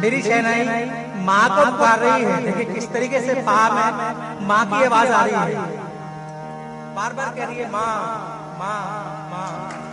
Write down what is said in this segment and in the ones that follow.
मेरी शहनाई माँ को पुकार रही है। देखिए किस तरीके से पा में माँ की आवाज आ रही है, बार बार कह रही है माँ माँ माँ।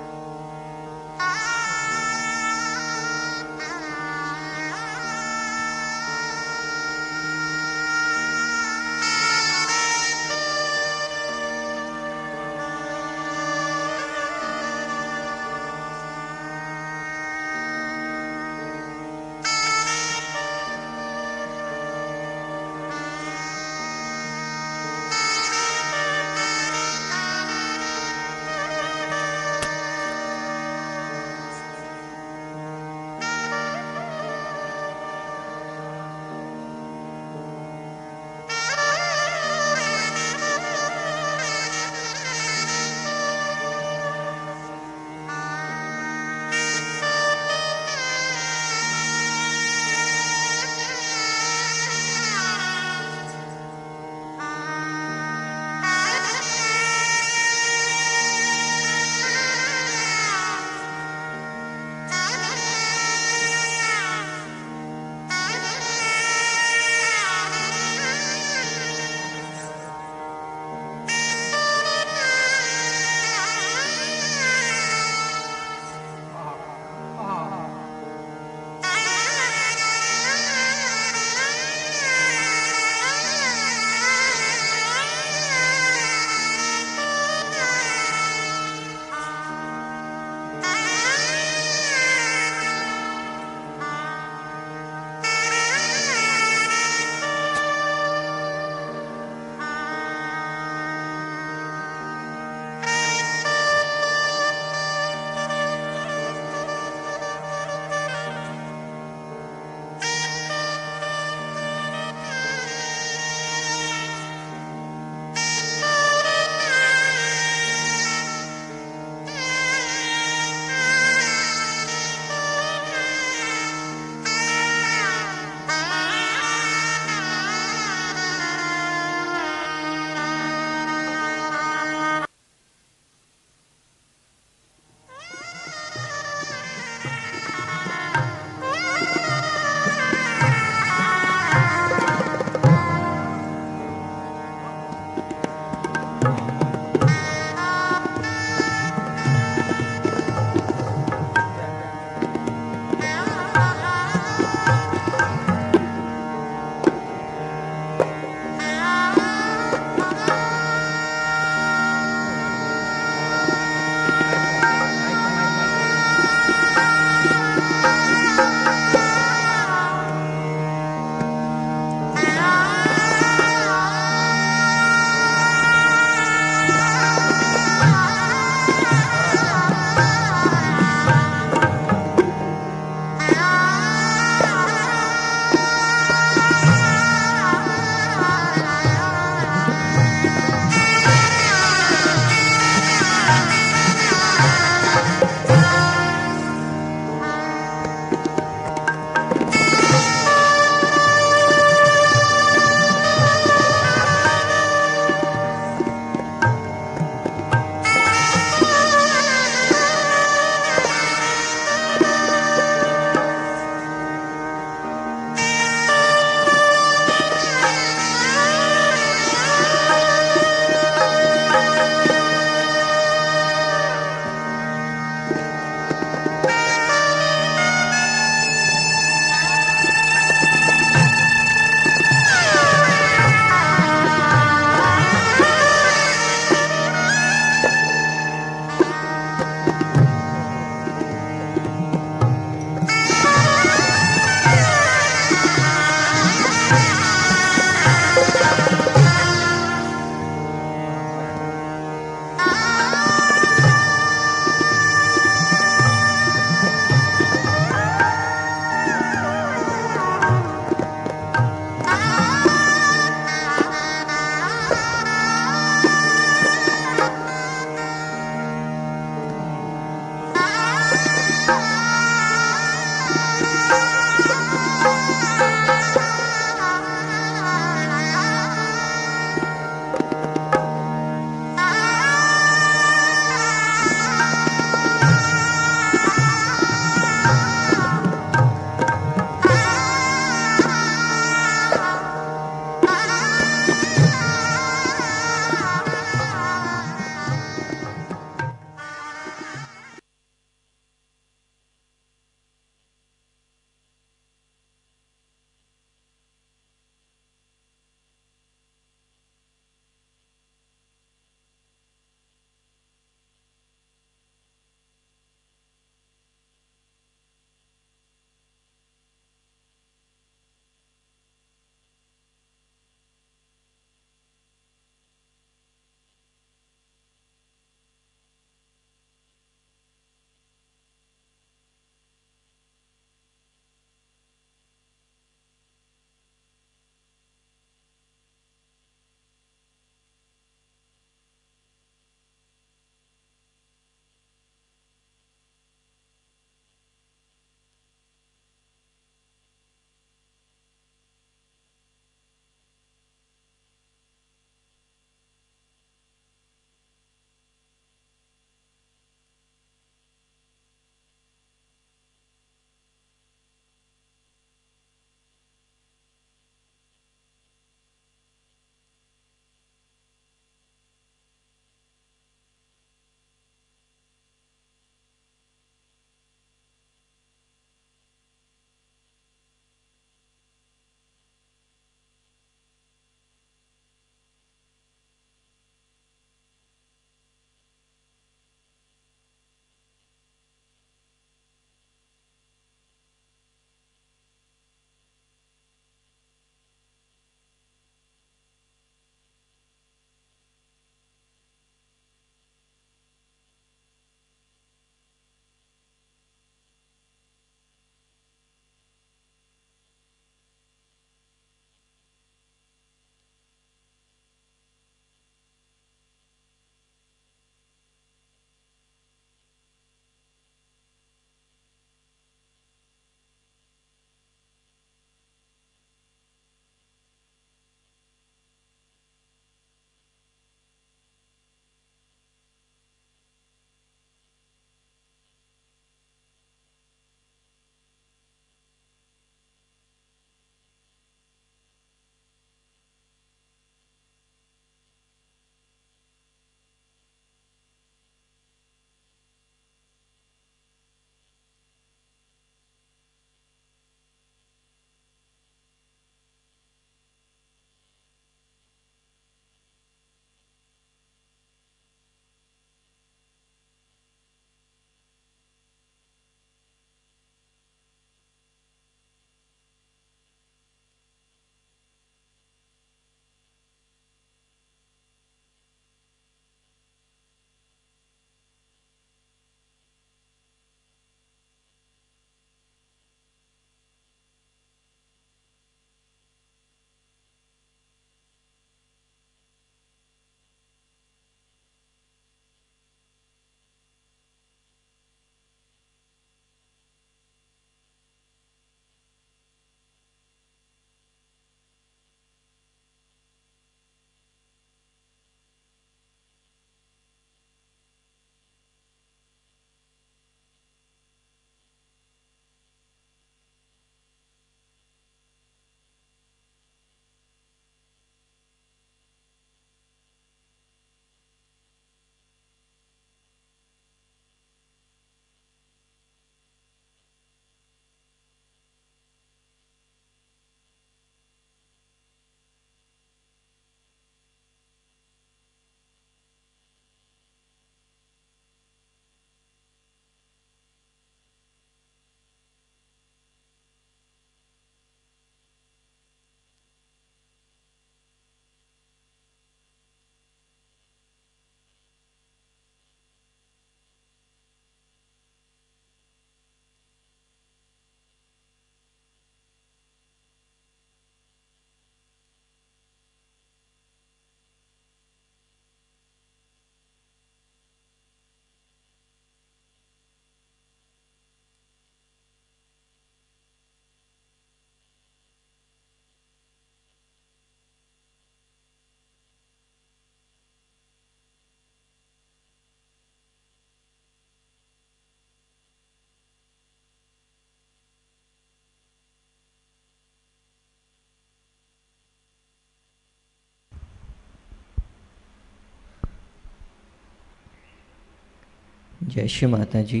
जय श्री माता जी।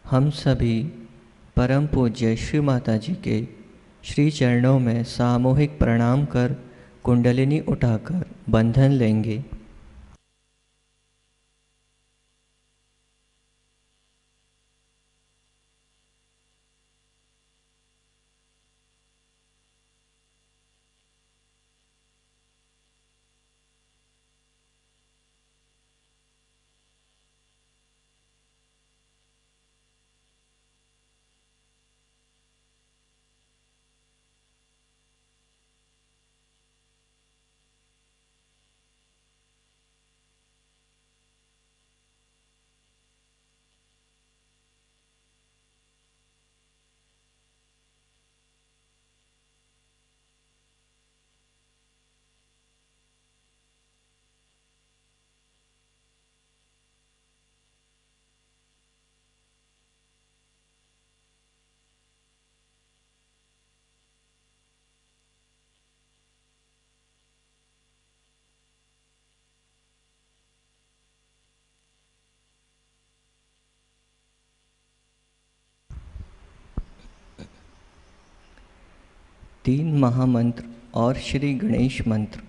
हम सभी परम पूज्य श्री माता जी के श्री चरणों में सामूहिक प्रणाम कर कुंडलिनी उठाकर बंधन लेंगे। तीन महामंत्र और श्री गणेश मंत्र।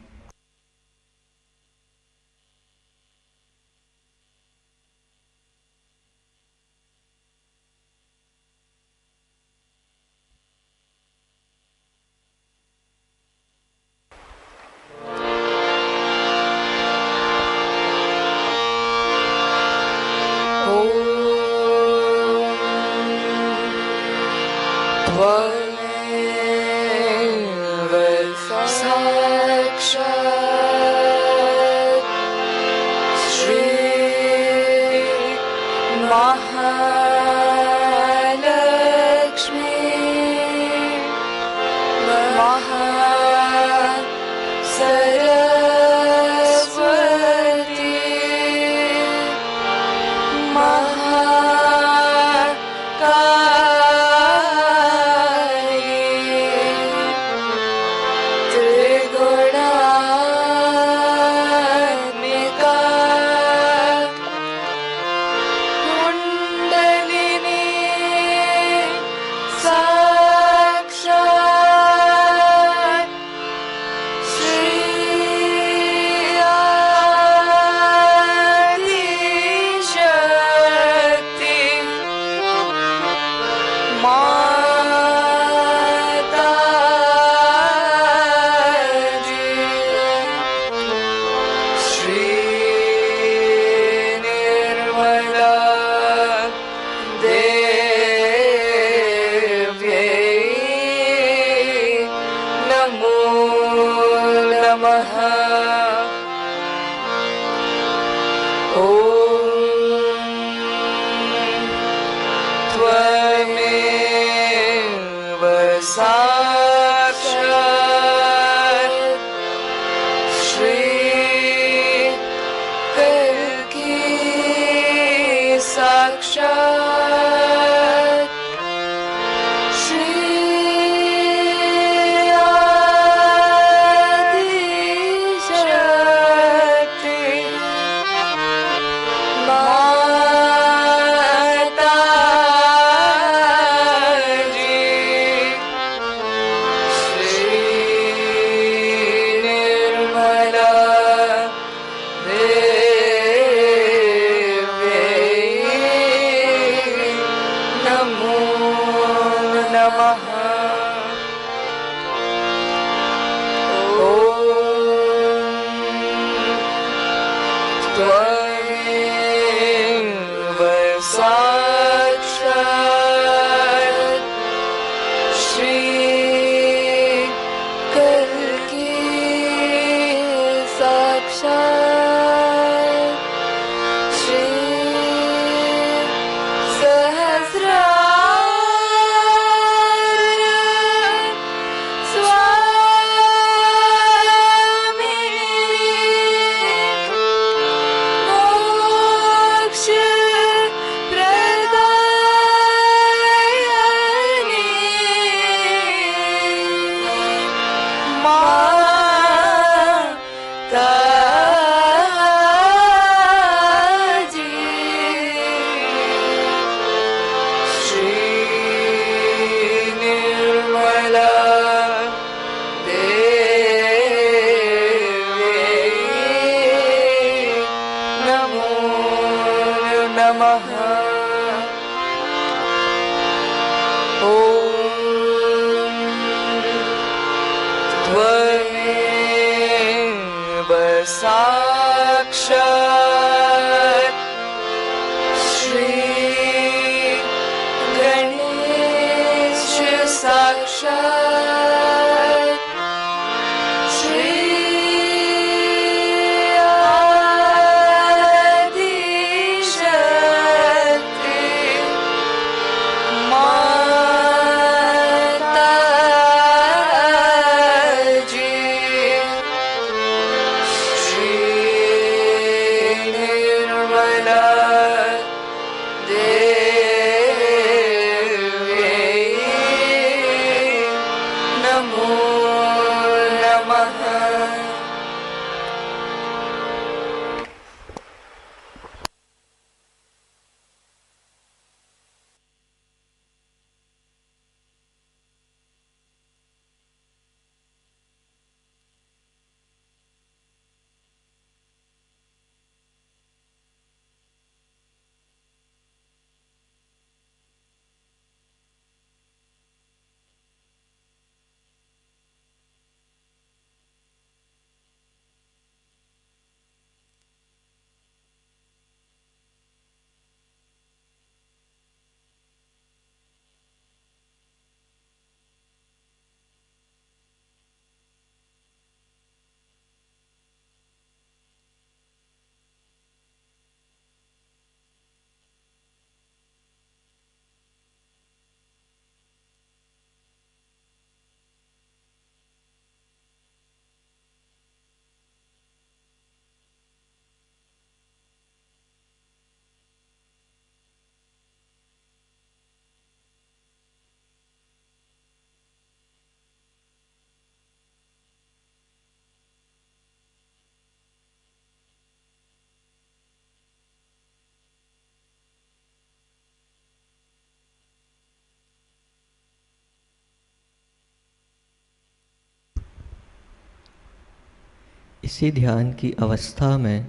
इसी ध्यान की अवस्था में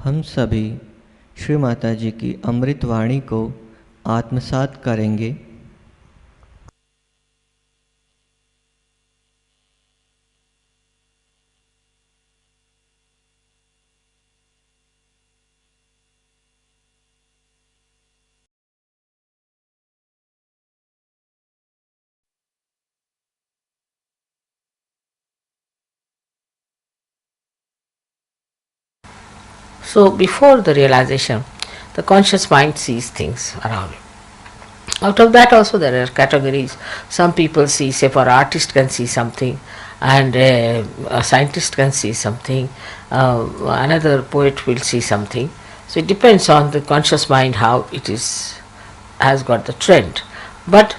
हम सभी श्री माता जी की अमृत वाणी को आत्मसात करेंगे। So before the realization, the conscious mind sees things around. Out of that also there are categories. Some people see, say for artist can see something, and a scientist can see something, another poet will see something. So it depends on the conscious mind how it has got the trend. But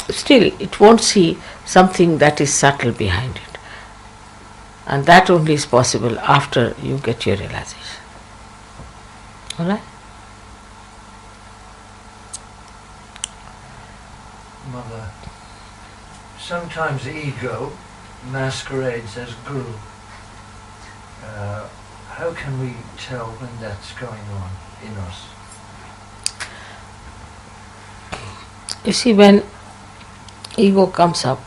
still it won't see something that is subtle behind it. And that only is possible after you get your realization. Alright? Mother, sometimes the ego masquerades as guru. How can we tell when that's going on in us? You see, when ego comes up,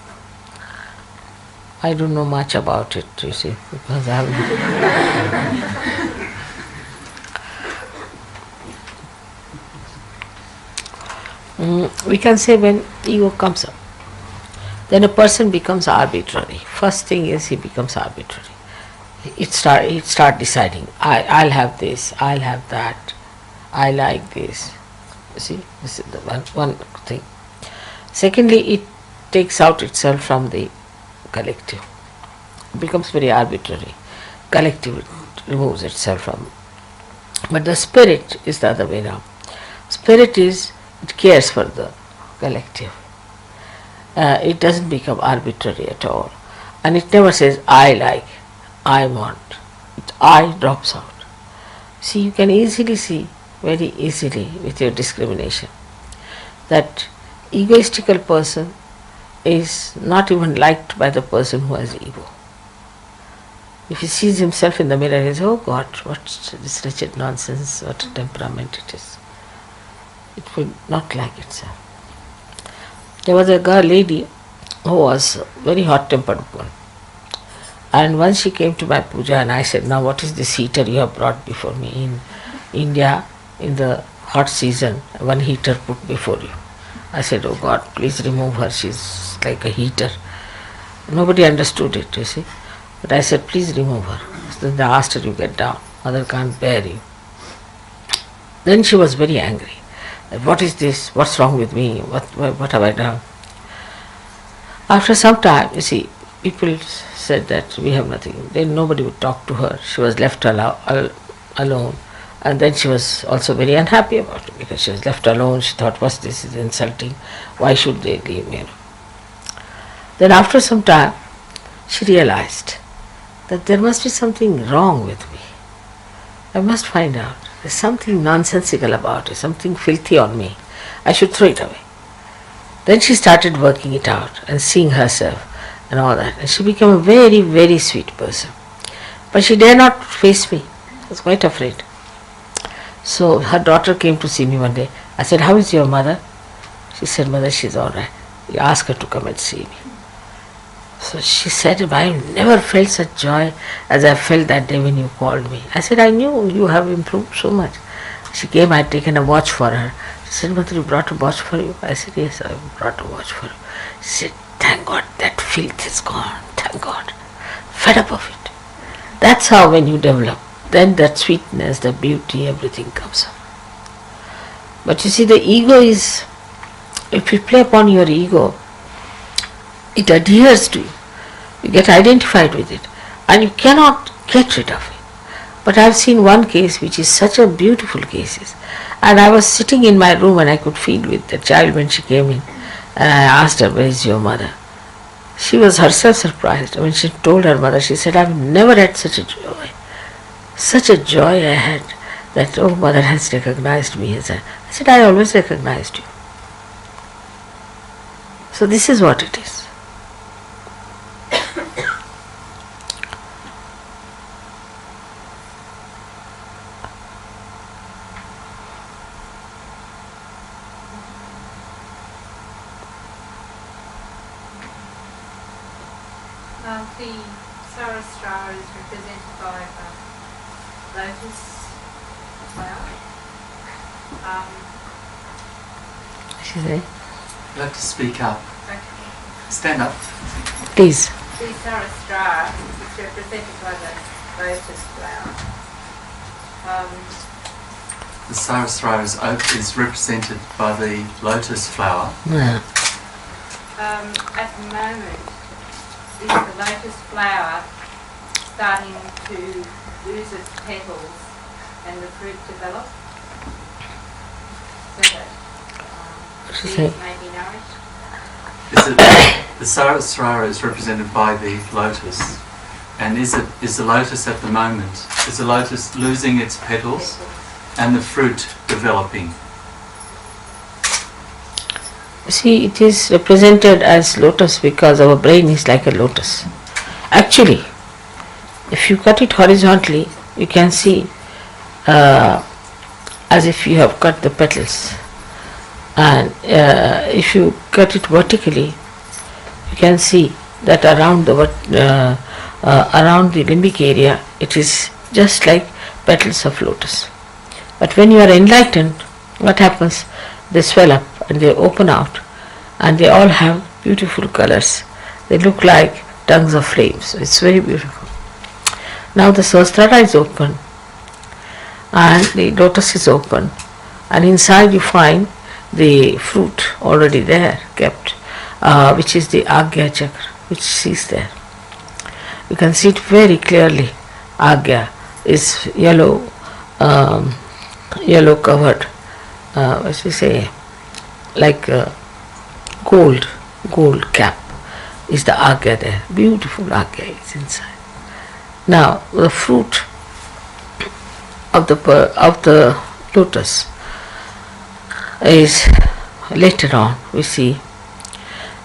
I don't know much about it, you see, because I haven't. We can say when ego comes up, then a person becomes arbitrary. First thing is he becomes arbitrary. He start deciding, I'll have this, I'll have that, I like this. You see, this is the one thing. Secondly, it takes out itself from the collective. It becomes very arbitrary. Collective removes itself from. But the spirit is the other way around. Spirit is, it cares for the collective. It doesn't become arbitrary at all. And it never says, I like, I want. I drops out. See, you can easily see, very easily with your discrimination, that egoistical person is not even liked by the person who has ego. If he sees himself in the mirror, he says, oh God, what's this wretched nonsense, what a temperament it is. It will not like itself. There was a lady who was a very hot-tempered one. And once she came to my puja and I said, now what is this heater you have brought before me? In India, in the hot season, one heater put before you. I said, oh God, please remove her, she's like a heater. Nobody understood it, you see. But I said, please remove her. So then they asked her, you get down, mother can't bear you. Then she was very angry. What is this? What's wrong with me? What have I done? After some time, you see, people said that we have nothing. Then nobody would talk to her. She was left alone. And then she was also very unhappy about it because she was left alone. She thought, what's this? Is insulting. Why should they leave me? Then after some time, she realized that there must be something wrong with me. I must find out. There's something nonsensical about it, something filthy on me. I should throw it away. Then she started working it out and seeing herself and all that. And she became a very, very sweet person. But she dare not face me. I was quite afraid. So her daughter came to see me one day. I said, how is your mother? She said, mother, she's all right. You ask her to come and see me. So she said, I never felt such joy as I felt that day when you called me. I said, I knew you have improved so much. She came, I had taken a watch for her. She said, mother, you brought a watch for you? I said, yes, I brought a watch for you. She said, thank God, that filth is gone. Thank God. Fed up of it. That's how when you develop, then that sweetness, the beauty, everything comes up. But you see, the ego is, if you play upon your ego, it adheres to you. You get identified with it and you cannot get rid of it. But I have seen one case which is such a beautiful case. And I was sitting in my room and I could feel with the child when she came in. And I asked her, where is your mother? She was herself surprised. When she told her mother, she said, I've never had such a joy. Such a joy I had that, oh, mother has recognized me. I said, I always recognized you. So this is what it is. The sahasrara is represented by lotus flower. She said, You have to speak up. Okay. Stand up. please. The sahasrara is represented by the lotus flower. The sahasrara is represented by the lotus flower. Yeah. At the moment, is the lotus flower starting to lose its petals and the fruit develop so that She seeds said, may be nourished? The sahasrara is represented by the lotus. And is the lotus at the moment, is the lotus losing its petals and the fruit developing? see, it is represented as lotus because our brain is like a lotus. Actually, if you cut it horizontally, you can see as if you have cut the petals. And if you cut it vertically, you can see that around the limbic area, it is just like petals of lotus. But when you are enlightened, what happens? They swell up and they open out and they all have beautiful colors. They look like tongues of flames. It's very beautiful. Now the sahasrara is open and the lotus is open, and inside you find the fruit already there kept, which is the agya chakra, which sees there. You can see it very clearly. Agya is yellow, yellow covered, what we say, like gold cap is the agya there. Beautiful agya is inside. Now the fruit of the lotus is later on we see,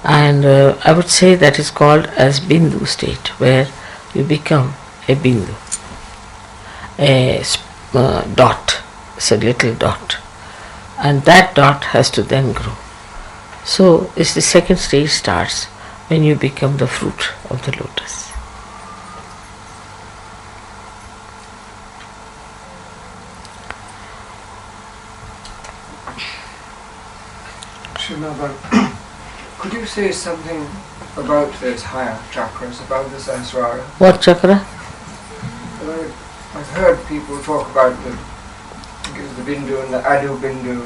and I would say that is called as bindu state, where you become a bindu, a dot. It's a little dot, and that dot has to then grow. So it's the second stage starts when you become the fruit of the lotus. Srimad, could you say something about those higher chakras, about the sahasrara? What chakra? I've heard people talk about the bindu and the adu bindu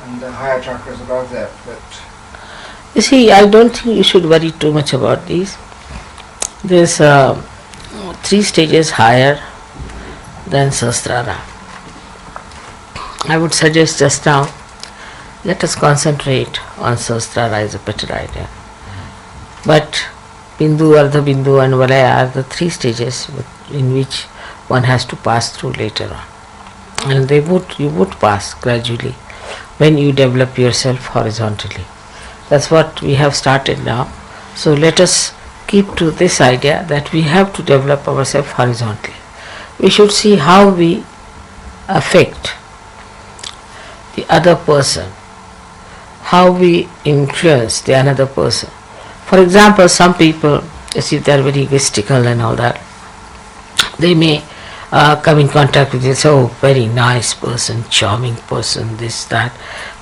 and the higher chakras above that, but You see, I don't think you should worry too much about these. There's 3 stages higher than sahasrara. I would suggest just now, let us concentrate on sahasrara is a better idea. But bindu, ardha bindu and valaya are the 3 stages in which one has to pass through later on. And you would pass gradually when you develop yourself horizontally. That's what we have started now. So let us keep to this idea that we have to develop ourselves horizontally. We should see how we affect the other person, how we influence the another person. For example, some people, as if they are very egoistical and all that, they may come in contact with you, say, oh, very nice person, charming person, this, that.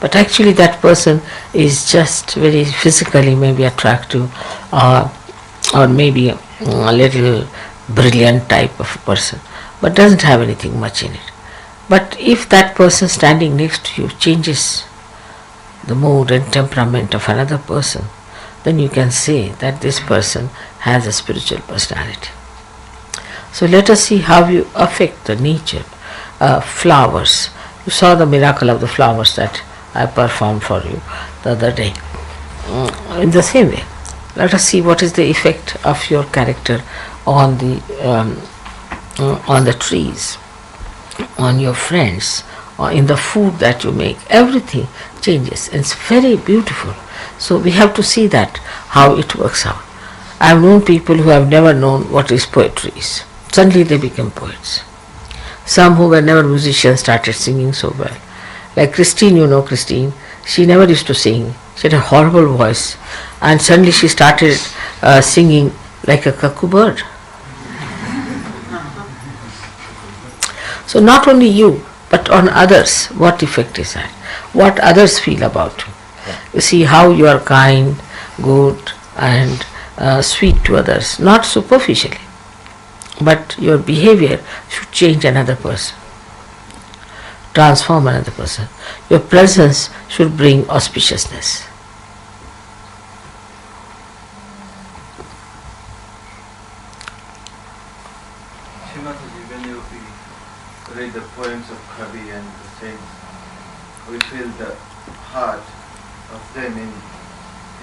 But actually that person is just very physically maybe attractive or maybe a little brilliant type of person, but doesn't have anything much in it. But if that person standing next to you changes the mood and temperament of another person, then you can say that this person has a spiritual personality. So let us see how you affect the nature. Flowers. You saw the miracle of the flowers that I performed for you the other day. In the same way, let us see what is the effect of your character on the trees, on your friends, or in the food that you make. Everything changes. It's very beautiful. So we have to see that, how it works out. I have known people who have never known what is poetry is. Suddenly they became poets. Some who were never musicians started singing so well. Like Christine, you know Christine, she never used to sing. She had a horrible voice. And suddenly she started singing like a cuckoo bird. So not only you, but on others, what effect is that? What others feel about you. You see how you are kind, good and sweet to others, not superficially. But your behavior should change another person, transform another person. Your presence should bring auspiciousness. Shrimataji, when you read the poems of Kavi and the saints, we feel the heart of them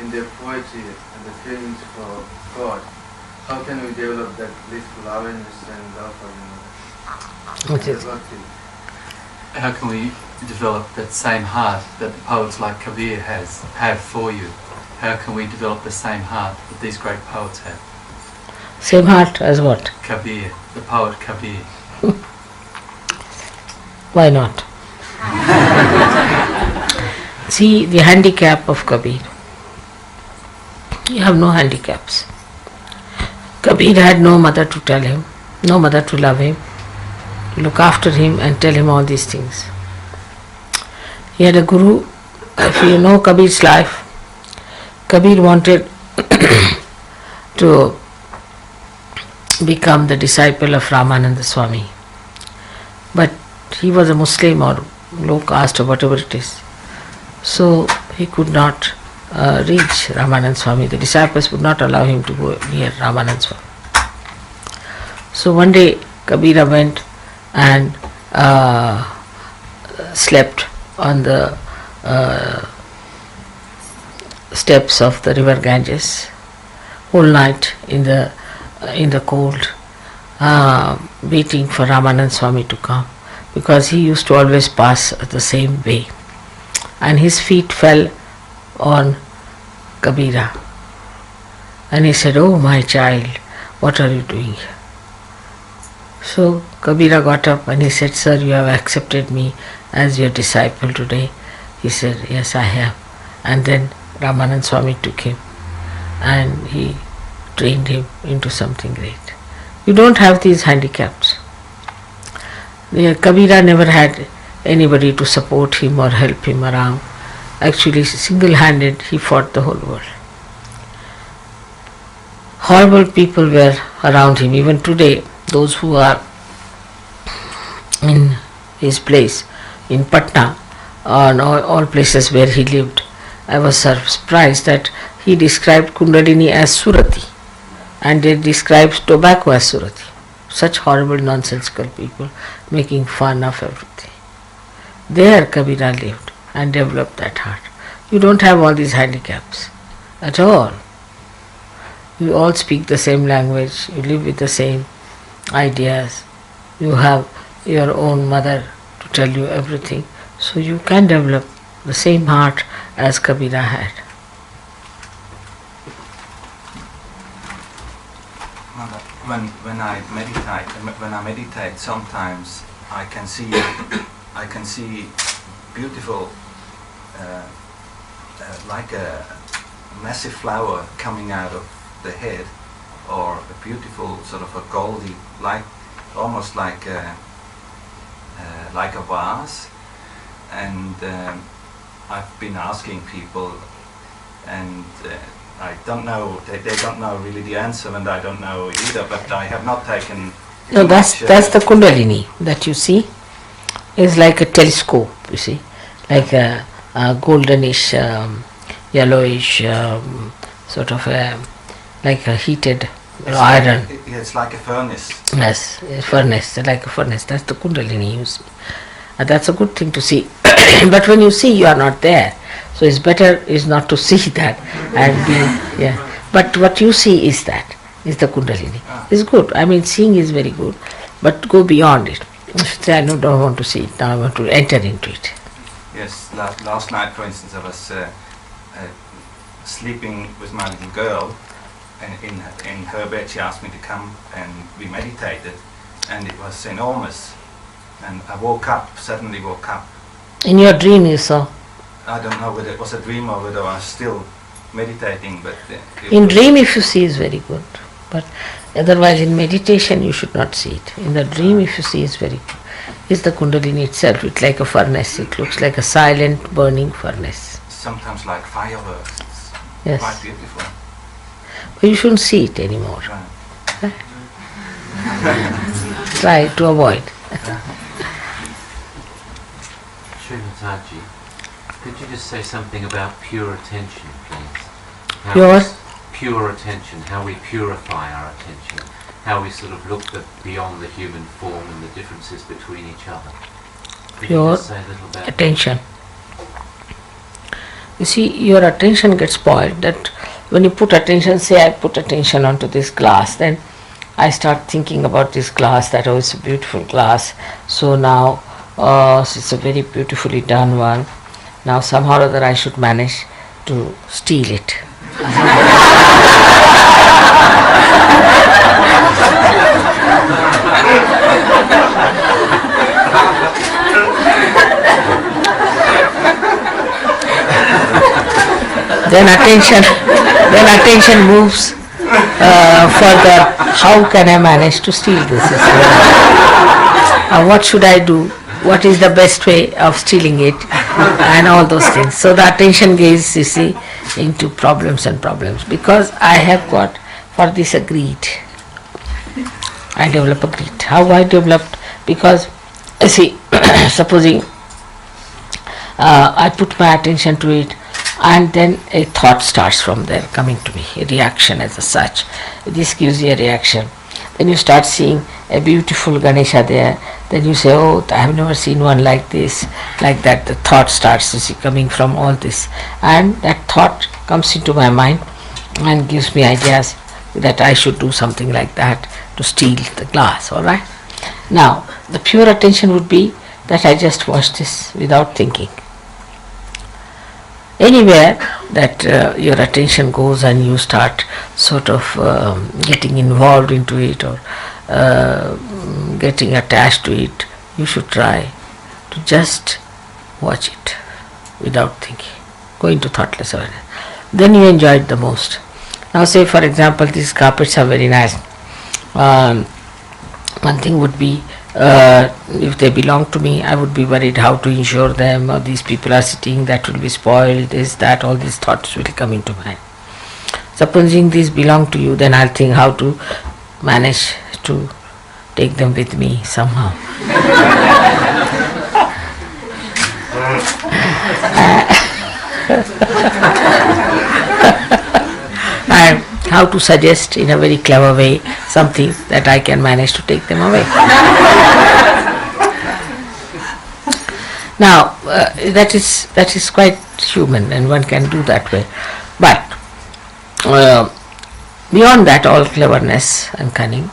in their poetry and the feelings for God. How can we develop that blissful awareness and love for one another? How can we develop that same heart that the poets like Kabir have for you? How can we develop the same heart that these great poets have? Same heart as what? Kabir, the poet Kabir. Why not? See the handicap of Kabir. You have no handicaps. Kabir had no mother to tell him, no mother to love him, look after him and tell him all these things. He had a guru. If you know Kabir's life, Kabir wanted to become the disciple of Ramananda Swami. But he was a Muslim or low caste or whatever it is. So he could not reach Ramananda Swami. The disciples would not allow him to go near Ramananda Swami. So one day Kabira went and slept on the steps of the river Ganges whole night in the cold, waiting for Ramananda Swami to come, because he used to always pass the same way, and his feet fell on Kabira, and he said, "Oh my child, what are you doing here?" So Kabira got up and he said, "Sir, you have accepted me as your disciple today." He said, "Yes, I have." And then Ramananda Swami took him and he trained him into something great. You don't have these handicaps. Kabira never had anybody to support him or help him around. Actually, single-handed, he fought the whole world. Horrible people were around him. Even today, those who are in his place, in Patna, or all places where he lived, I was surprised that he described Kundalini as Surati, and they described tobacco as Surati. Such horrible nonsensical people making fun of everything. There Kabira lived and developed that heart. You don't have all these handicaps at all. You all speak the same language, you live with the same ideas, you have your own mother to tell you everything, so you can develop the same heart as Kabira had. When I meditate, sometimes I can see beautiful, like a massive flower coming out of the head, or a beautiful sort of a goldy, almost like a vase. And I've been asking people, and I don't know, they don't know really the answer, and I don't know either, but I have not taken... No, that's the Kundalini that you see is like a telescope, you see, like a goldenish, yellowish, sort of like a heated iron. It's like a furnace. Yes, a furnace, like a furnace. That's the Kundalini you see. That's a good thing to see. But when you see, you are not there. So it's better is not to see that and be, yeah. But what you see is the Kundalini. It's good. I mean, seeing is very good, but go beyond it. Say, I don't want to see it, now I want to enter into it. Yes, last night, for instance, I was sleeping with my little girl, and in her bed she asked me to come, and we meditated, and it was enormous. And I suddenly woke up. In your dream you saw? I don't know whether it was a dream or whether I was still meditating, but... in dream if you see is very good, but otherwise in meditation you should not see it. In the dream if you see is very good. It's the Kundalini itself, it's like a furnace, it looks like a silent burning furnace. Sometimes like fireworks, it's yes. Quite beautiful. But you shouldn't see it anymore. Right. Try to avoid. Shri Mataji, could you just say something about pure attention, please? Pure attention, how we purify our attention, how we sort of look beyond the human form and the differences between each other. Could you just say a little about attention. You see, your attention gets spoiled. That when you put attention, say I put attention onto this glass, then I start thinking about this glass, that it's a beautiful glass. So now it's a very beautifully done one. Now somehow or other I should manage to steal it. Then attention moves further. How can I manage to steal this? What should I do? What is the best way of stealing it? And all those things. So the attention gaze, you see, into problems and problems. Because I have got for this a greed. I develop a greed. How I developed? Because, you see, supposing I put my attention to it, and then a thought starts from there coming to me, a reaction as such. This gives you a reaction. Then you start seeing a beautiful Ganesha there. Then you say, oh, I have never seen one like this, like that. The thought starts, you see, coming from all this. And that thought comes into my mind and gives me ideas that I should do something like that to steal the glass, all right? Now, the pure attention would be that I just watch this without thinking. Anywhere that your attention goes and you start sort of getting involved into it or getting attached to it, you should try to just watch it without thinking, go into thoughtless awareness. Then you enjoy it the most. Now say for example these carpets are very nice. One thing would be if they belong to me, I would be worried how to insure them, or these people are sitting, that will be spoiled, this, that, all these thoughts will come into mind. Supposing these belong to you, then I'll think how to manage to take them with me somehow. And how to suggest in a very clever way something that I can manage to take them away. Now, that is quite human, and one can do that way. But beyond that, all cleverness and cunning,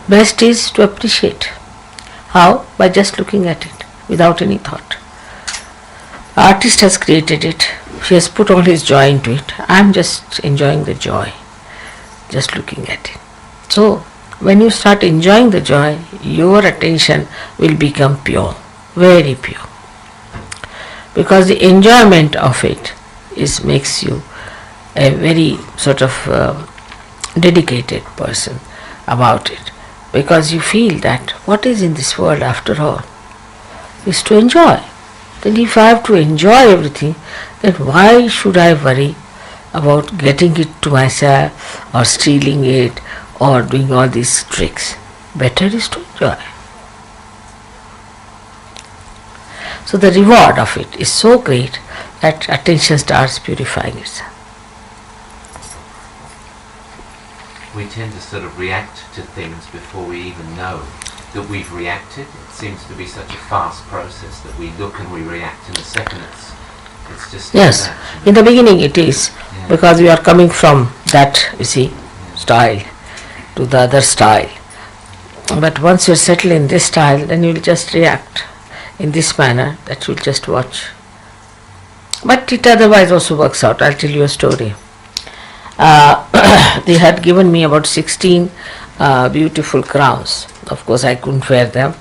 best is to appreciate. How? By just looking at it without any thought. Artist has created it. She has put all his joy into it. I am just enjoying the joy, just looking at it. So, when you start enjoying the joy, your attention will become pure, very pure. Because the enjoyment of it makes you a very sort of dedicated person about it. Because you feel that what is in this world after all is to enjoy. Then if I have to enjoy everything, then why should I worry about getting it to myself or stealing it or doing all these tricks? Better is to enjoy. So the reward of it is so great that attention starts purifying itself. We tend to sort of react to things before we even know that we've reacted. It seems to be such a fast process that we look and we react in a second. It's just yes. That, you know. In the beginning it is, because we are coming from that, you see, style to the other style. But once you settle in this style, then you will just react in this manner, that you will just watch. But it otherwise also works out. I'll tell you a story. They had given me about 16 beautiful crowns. Of course, I couldn't wear them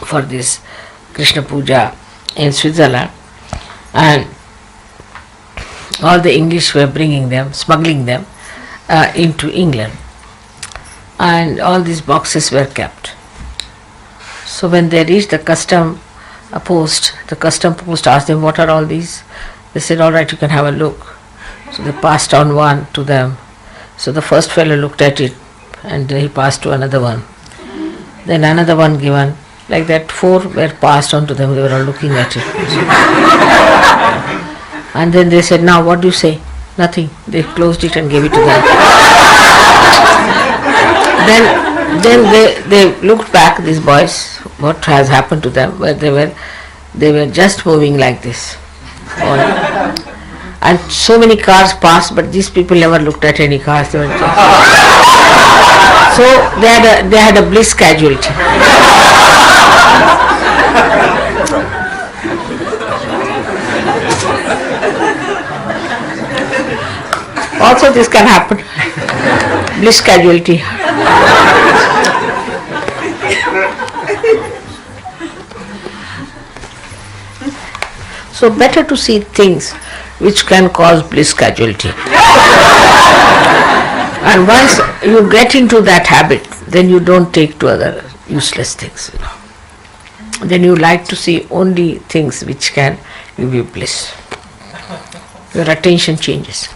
for this Krishna Puja in Switzerland, and all the English were bringing them, smuggling them into England, and all these boxes were kept. So when they reached the custom post asked them, "What are all these?" They said, "All right, you can have a look." So they passed on one to them. So the first fellow looked at it, and he passed to another one. Then another one given. Like that, 4 were passed on to them. They were all looking at it. And then they said, "Now what do you say?" Nothing. They closed it and gave it to them. Then they looked back, these boys, what has happened to them, where they were just moving like this. And so many cars passed, but these people never looked at any cars. They were just so they had a bliss casualty. Also this can happen. Bliss casualty. So better to see things which can cause bliss casualty. And once you get into that habit, then you don't take to other useless things. Then you like to see only things which can give you bliss. Your attention changes.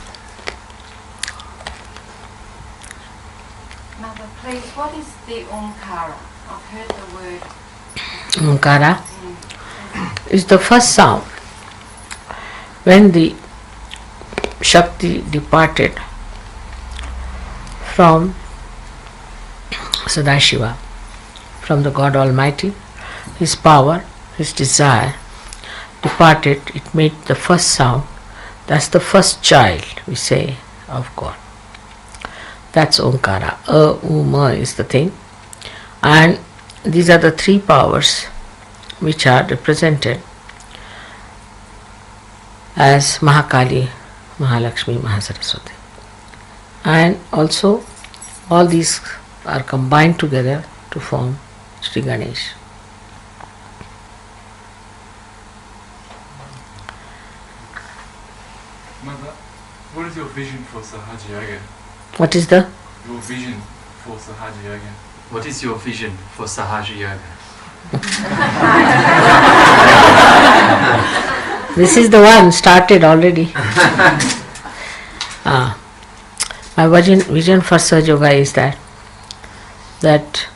Mother, please, what is the Omkara? I've heard the word. Omkara is the first sound. When the Shakti departed from Sadashiva, from the God Almighty, his power, his desire departed, it made the first sound. That's the first child, we say, of God. That's Omkara. Ma is the thing. And these are the 3 powers which are represented as Mahakali, Mahalakshmi, Mahasaraswati. And also all these are combined together to form Shri Ganesh. Mother, what is your vision for Sahaja Yoga? What is the? Your vision for Sahaja Yoga? What is your vision for Sahaja Yoga? This is the one started already. My vision for Sahaja Yoga is that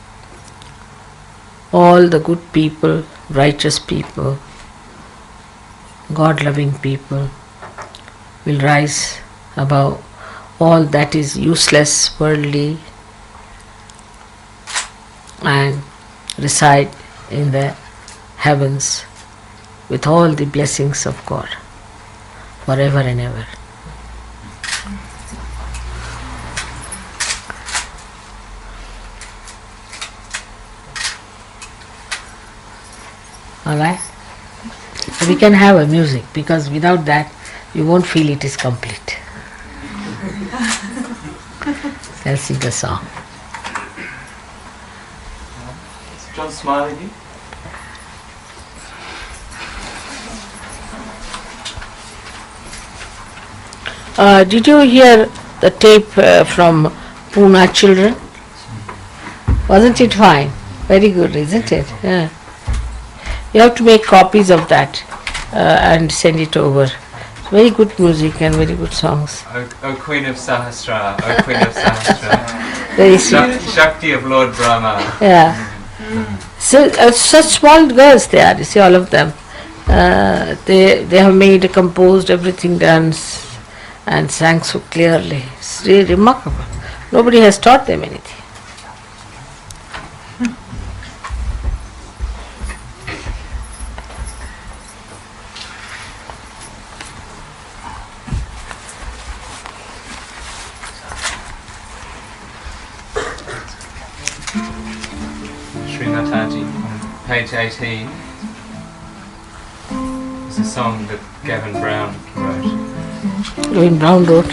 all the good people, righteous people, God-loving people will rise above all that is useless, worldly, and reside in the heavens with all the blessings of God forever and ever. Alright? We can have a music, because without that you won't feel it is complete. I'll sing a song. Is John smiling here? Did you hear the tape from Pune children? Wasn't it fine? Very good, isn't it? Yeah. You have to make copies of that and send it over. It's very good music and very good songs. O Queen of Sahasrara, O Queen of Sahasrara. Very sweet. Shakti of Lord Brahma. Yeah. So such small girls they are. You see, all of them. They have made, composed, everything done, and sang so clearly. It's really remarkable. Nobody has taught them anything. Page 18 is a song that Gavin Brown wrote. Gavin Brown wrote.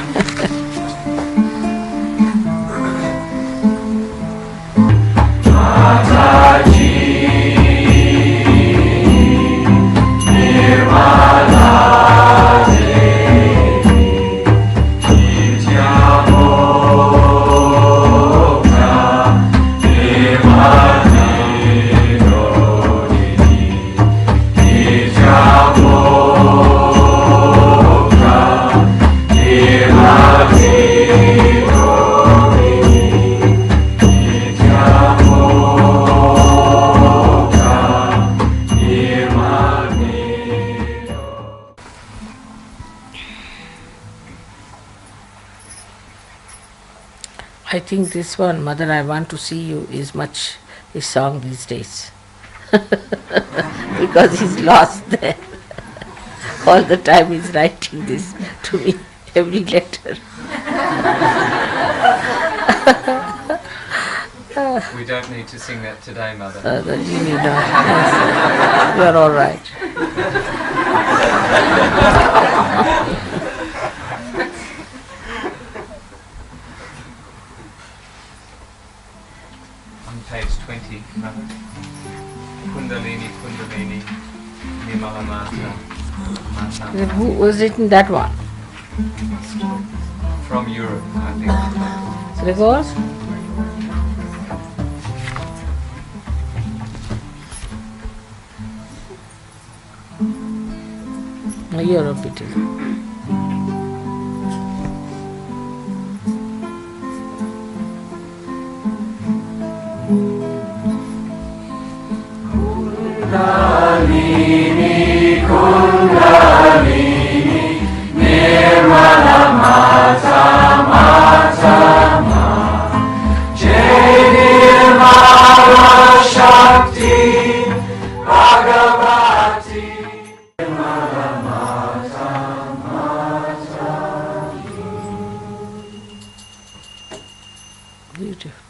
I think this one, Mother, I Want to See You, is sung these days. Because he's lost there. All the time he's writing this to me, every letter. We don't need to sing that today, Mother. You need not. Yes. You are all right. Page 20, Mother. Kundalini, Kundalini, Nirmal Dham. Who was written that one? From Europe, I think. So it goes? Europe it is. Kundalini, Kundalini, Nirmala Mata, Mata, Ma. Jai Nirmala Shakti, Bhagavati. Nirmala Mata, Mata. Beautiful.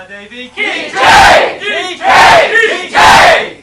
देवी की जय, की जय, की जय।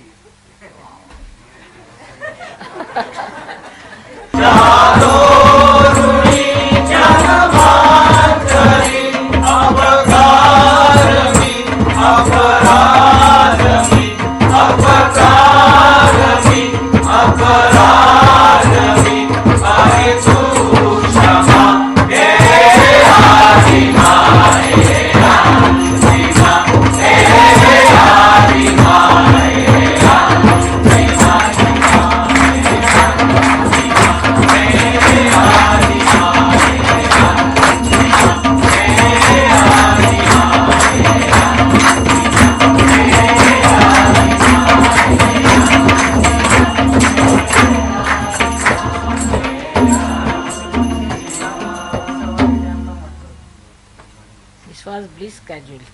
This was bliss casualty.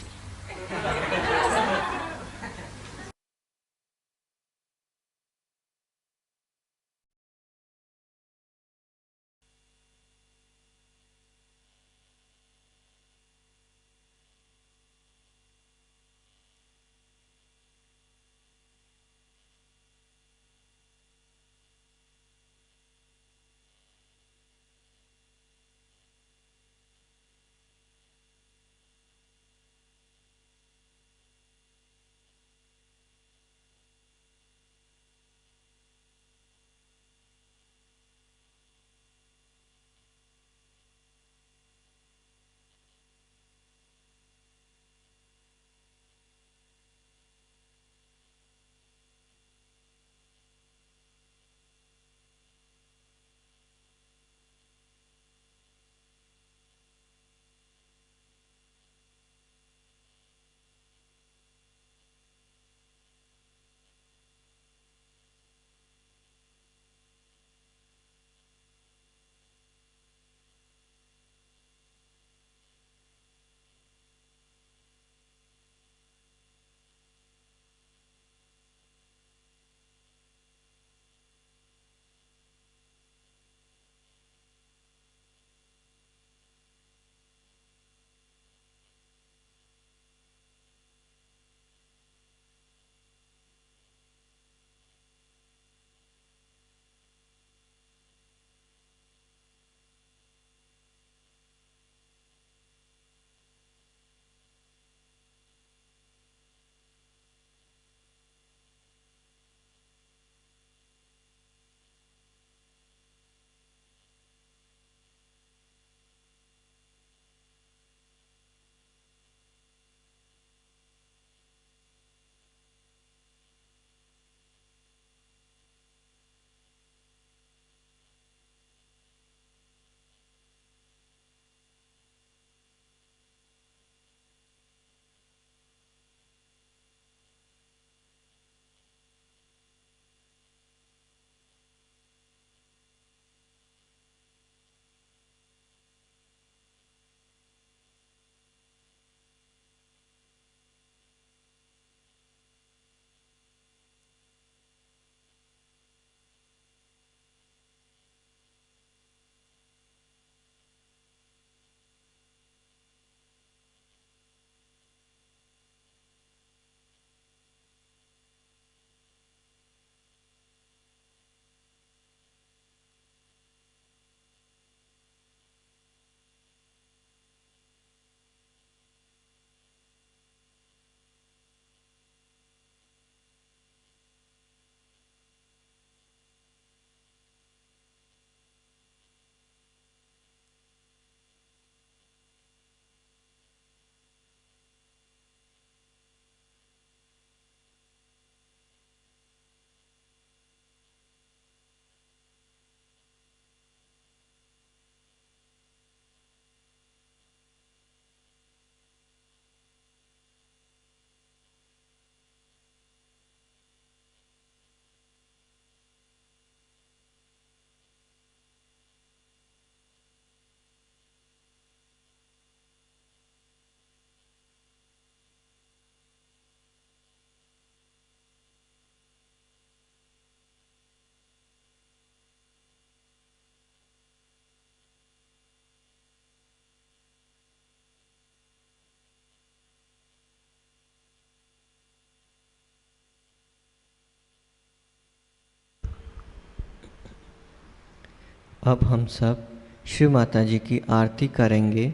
अब हम सब श्री माता जी की आरती करेंगे।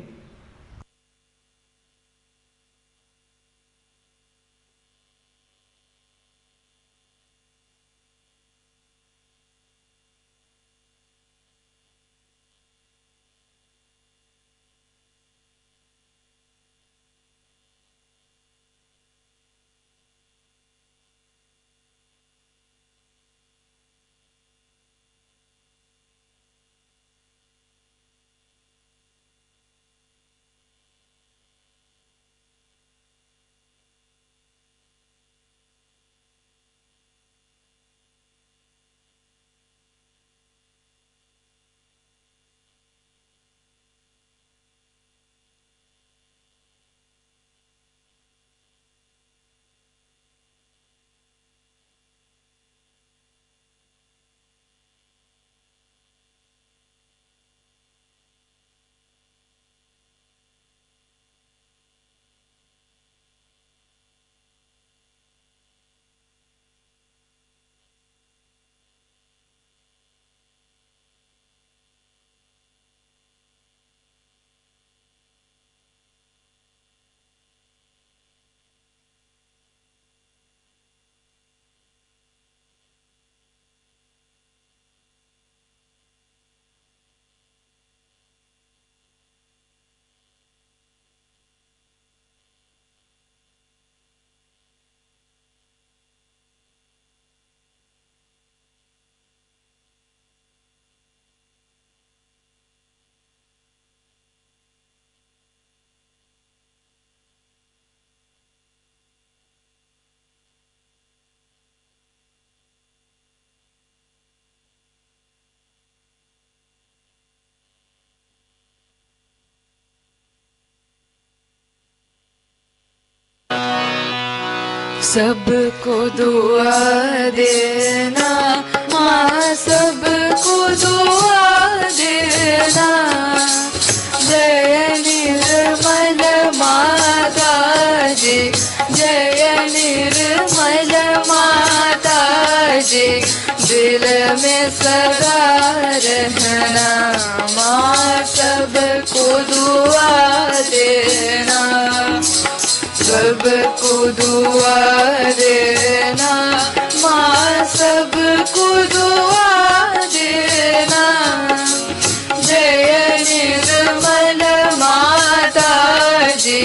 सबको दुआ देना माँ, सबको दुआ देना। जय निर्मल माता जी, जय निर्मल माता जी, दिल में सदा रहना माँ, सबको दुआ देना। सबको दुआ देना माँ, सबको दुआ देना। जय निर्मल माता जी,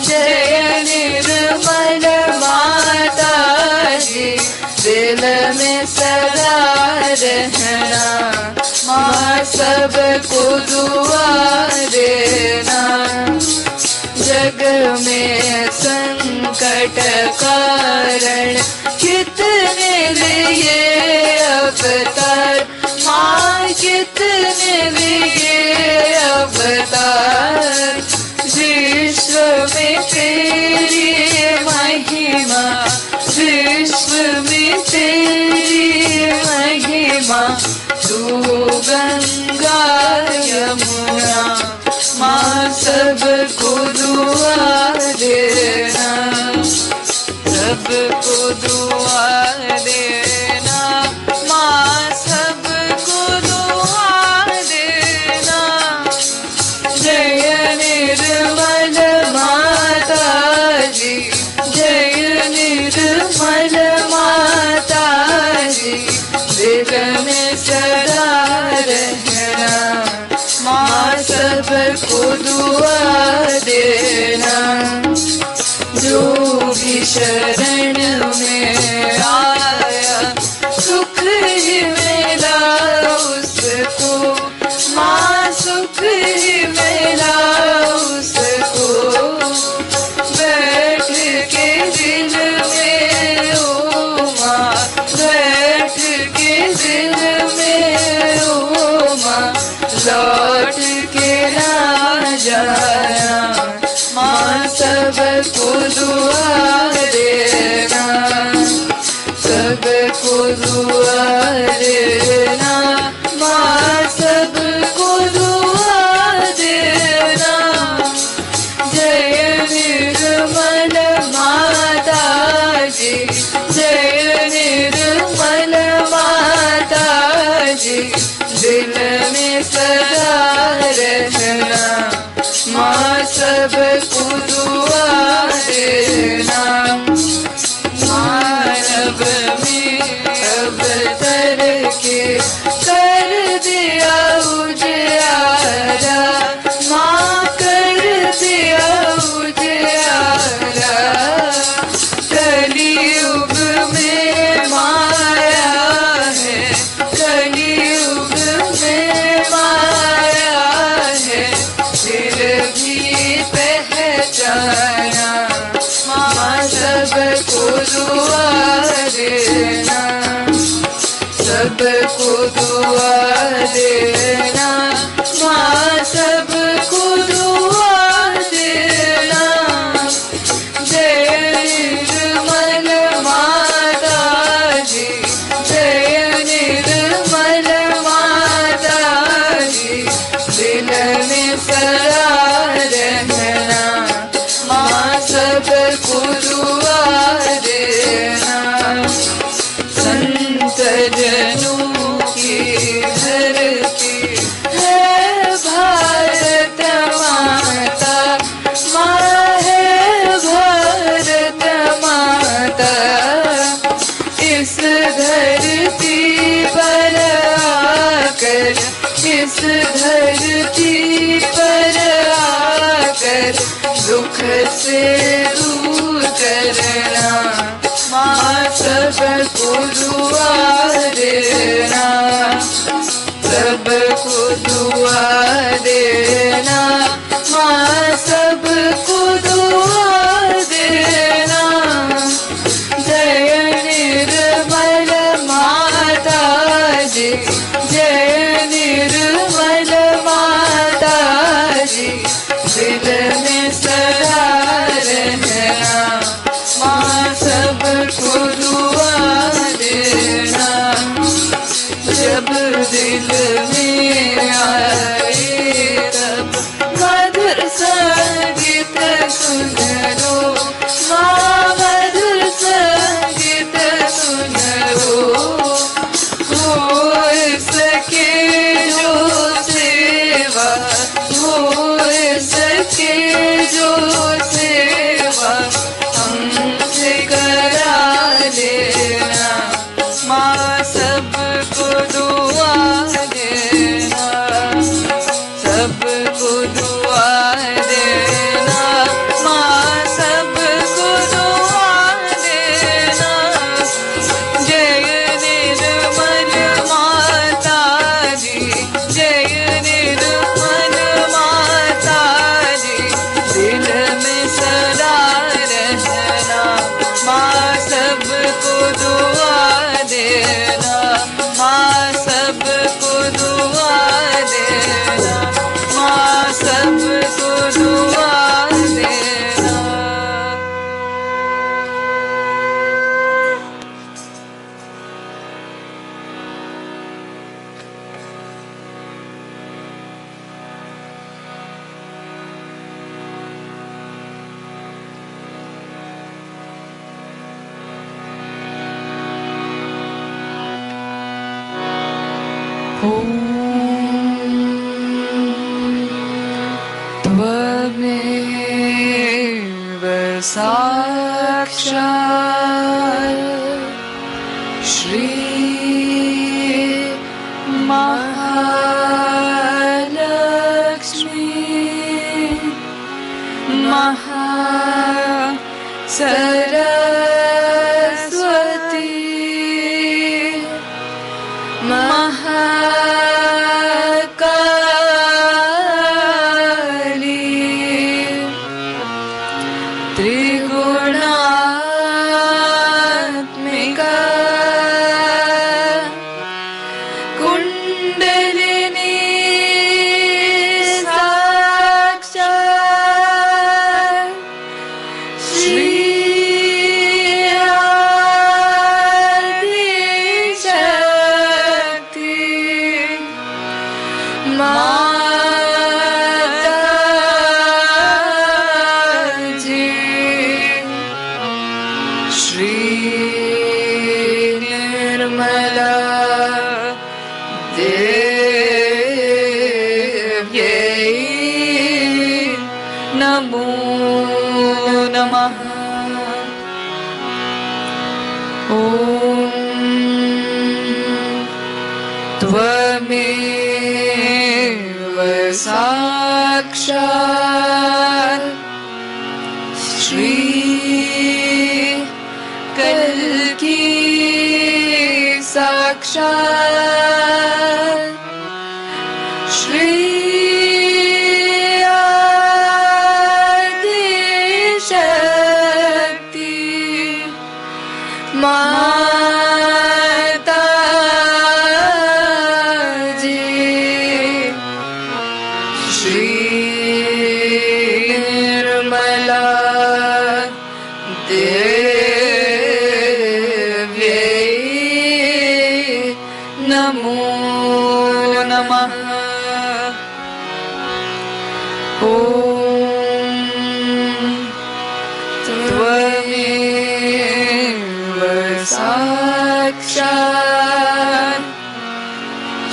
जय निर्मल माता जी, दिल में सदा रहना माँ, सबको दुआ देना। जग में संकट कारण कितने लिए अवतार माँ, कितने लिए अवतार। विश्व में तेरी महिमा, विश्व में तेरी महिमा। तू गंगा यमुना माँ, सबको दुआ देना। सबको दुआ देना माँ, सबको दुआ देना। जय निर्मल माता जी, जय निर्मल माता जी, दिल में सदा रहना माँ, सबको दुआ देना। जो भी शरण में आया सुख ही मिला उसको माँ, सुख ही मिला उसको। बैठ के दिल में ओ माँ, बैठ के दिल में ओ माँ, लौट के ना जाना माँ, सबको दुआ देना। सबको दुआ देना माँ, सबको दुआ देना। जय निर्मल माता जी, जय निर्मल माता जी, दिल में सबको दुआ देना। मानव में अवतर के कर दिया उजियारा, माँ कर दिया उजियारा। कलियुग में माया है, कलियुग में माया है, फिर भी पहचाना। माँ सबको दुआ देना, सबको दुआ देना। माँ सबको दुआ देना। जय निर्मल माता जी, जय निर्मल माता जी, दिल में सदा रहना। माँ सबको दुआ देना। संत जनों की धरती है भारत माता, माँ है भारत माता। इस धरती पर आकर, इस धरती पर आकर दुख से दूर करना। माँ सबको दुआ देना, सबको दुआ देना। माँ सबको दुआ देना। जय निर्मल माता जी, जय निर्मल माता जी, दिल में सदा रहना। माँ सबको दुआ देना। जब दिल में आए तब मधुर संगीत सुन लो, माँ मधुर संगीत सुन लो। हो सके जो सेवा, हो सके जो सेवा हमसे करा लेना। माँ सबको दुआ देना, सबको दुआ देना। माँ सबको दुआ देना। जय निर्मल माता जी, जय निर्मल माता जी, दिल में सदा रहना। माँ सबको दुआ देना, माँ सबको दुआ देना, माँ सबको दुआ देना। त्वमेव साक्षात् श्री महालक्ष्मी सरस्वती महाकाली त्रिगुणात्मिका कुंडलिनी साक्षात् श्री माता जी। नमो नमः। ॐ त्वमेव साक्षात् श्री कल्की साक्षात् श्री आदि शक्ति माता जी श्री निर्मला देव्यै नमो नमः। ॐ त्वमेव साक्षात्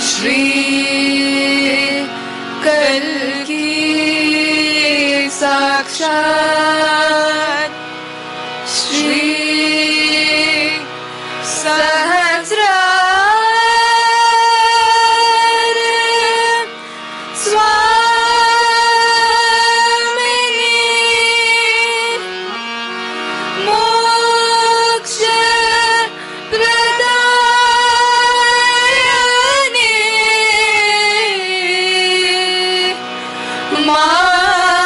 श्री कल्की साक्षात् श्री सहस्रार स्वामिनी मोक्ष प्रदायिनी माता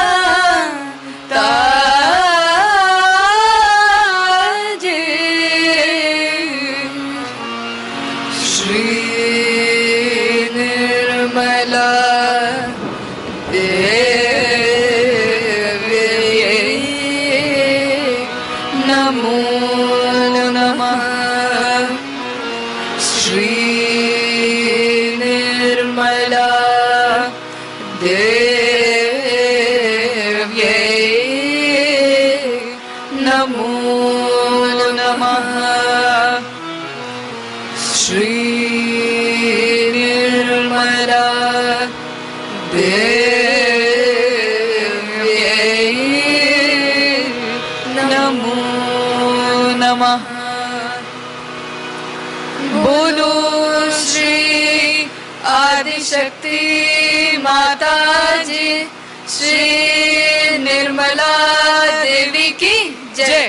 जी श्री निर्मला देव्यै नमो नमः। श्री निर्मला देव्यै नमो नमः। श्री निर्मला देव्यै नमो नमः। बोलो श्री आदिशक्ति माता जी श्री निर्मला देवी की जय।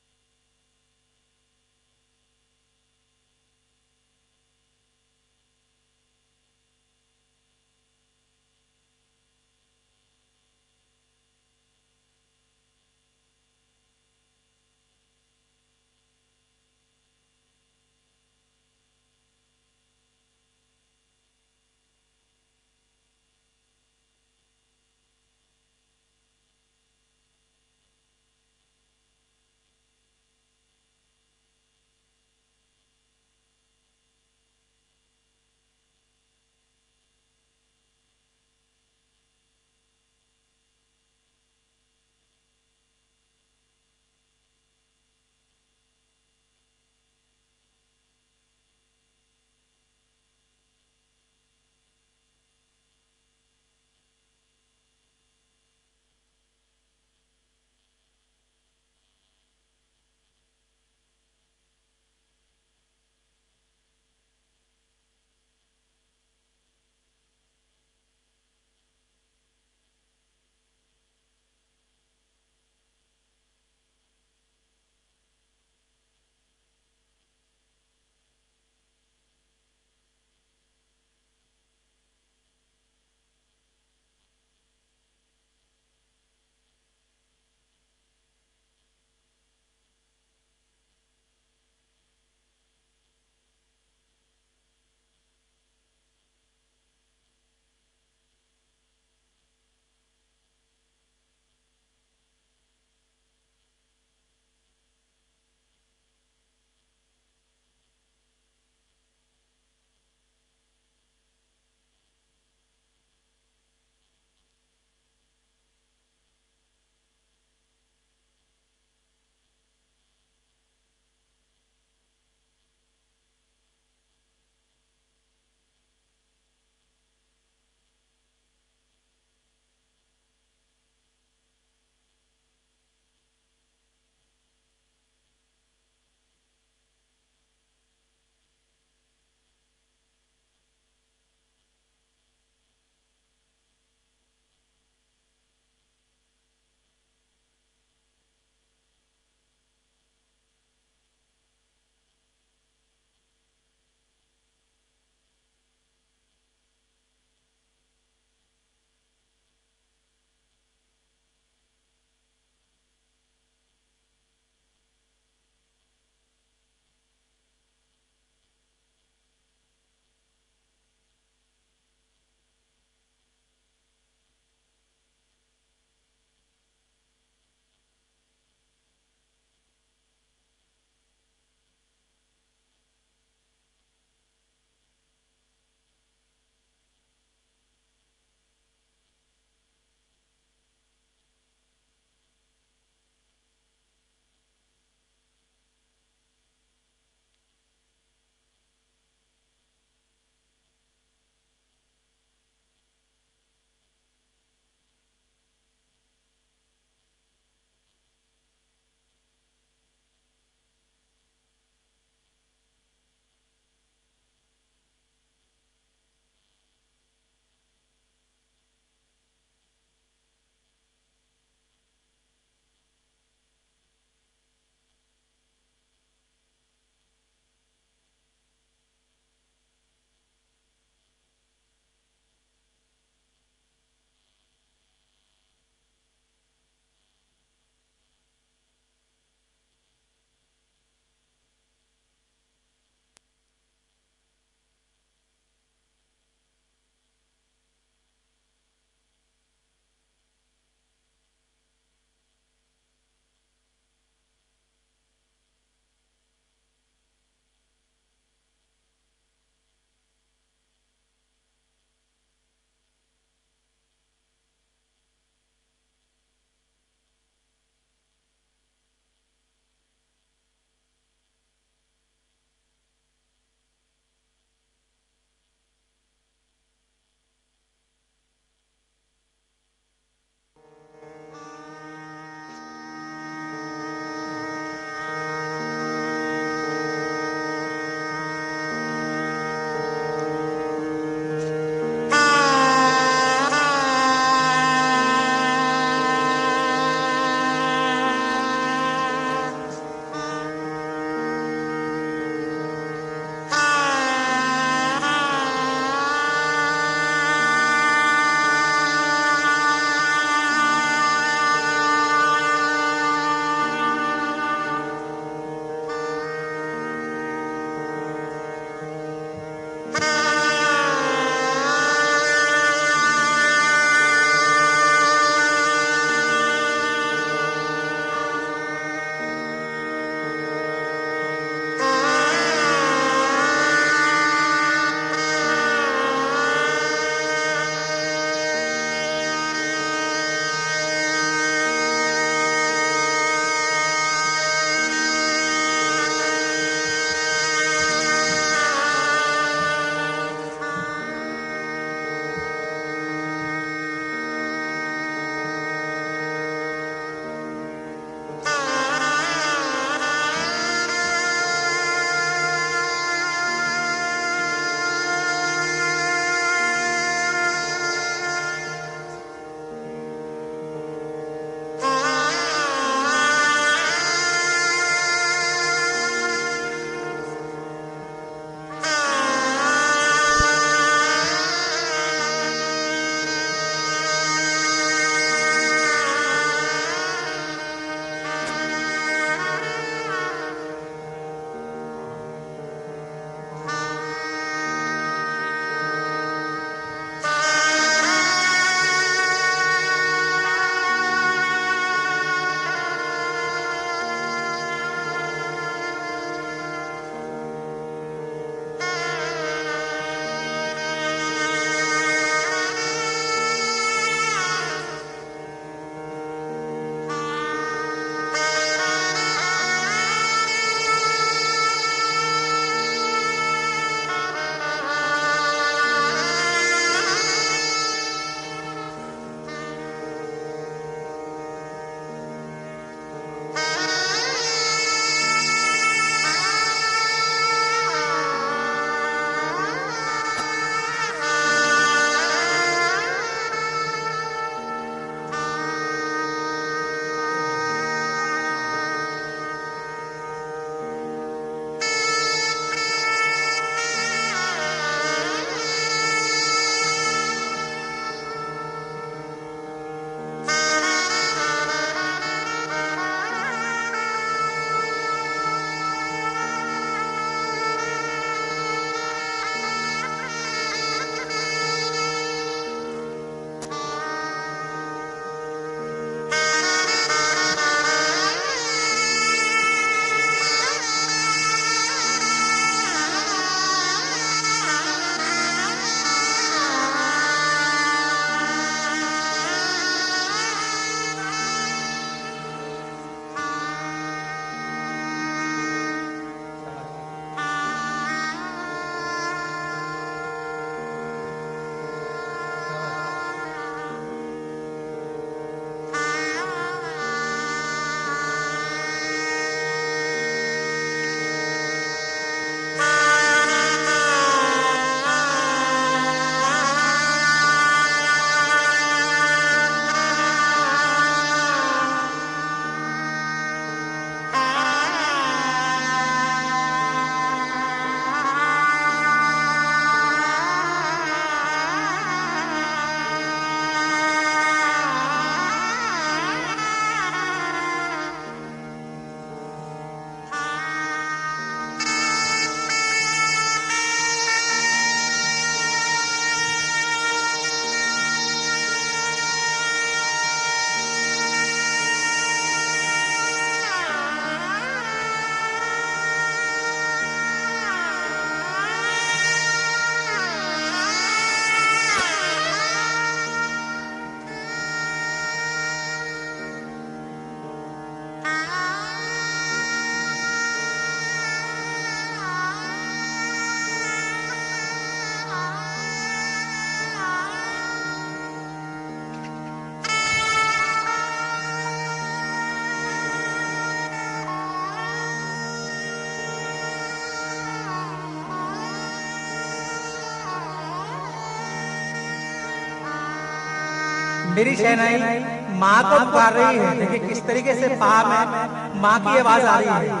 मेरी शहनाई माँ को पुकार रही है। देखिए किस तरीके से पा में माँ की आवाज आ रही है,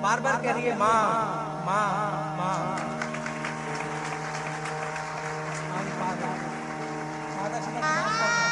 बार बार कह रही है माँ माँ माँ। माता